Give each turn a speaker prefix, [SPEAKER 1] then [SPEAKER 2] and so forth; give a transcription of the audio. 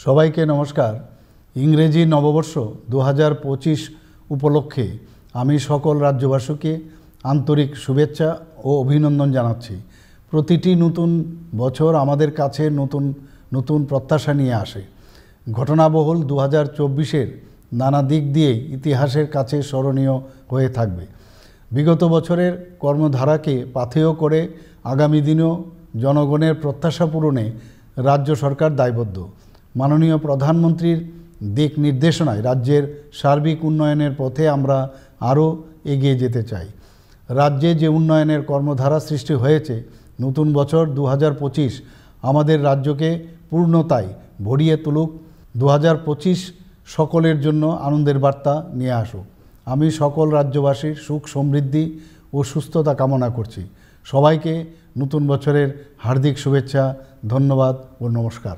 [SPEAKER 1] সবাইকে নমস্কার। ইংরেজি নববর্ষ 2025 উপলক্ষে আমি সকল রাজ্যবাসীকে আন্তরিক শুভেচ্ছা ও অভিনন্দন জানাচ্ছি। প্রতিটি নতুন বছর আমাদের কাছে নতুন নতুন প্রত্যাশা নিয়ে আসে। ঘটনাবহুল 2024-এর নানা দিক দিয়ে ইতিহাসের কাছে স্মরণীয় হয়ে থাকবে। বিগত বছরের কর্মধারাকে পাথেয় করে আগামী দিনেও জনগণের প্রত্যাশা পূরণে রাজ্য সরকার দায়বদ্ধ। মাননীয় প্রধানমন্ত্রীর দিক নির্দেশনায় রাজ্যের সার্বিক উন্নয়নের পথে আমরা আরও এগিয়ে যেতে চাই। রাজ্যে যে উন্নয়নের কর্মধারা সৃষ্টি হয়েছে, নতুন বছর 2025 আমাদের রাজ্যকে পূর্ণতায় ভরিয়ে তুলুক। 2025 সকলের জন্য আনন্দের বার্তা নিয়ে আসুক। আমি সকল রাজ্যবাসীর সুখ সমৃদ্ধি ও সুস্থতা কামনা করছি। সবাইকে নতুন বছরের হার্দিক শুভেচ্ছা, ধন্যবাদ ও নমস্কার।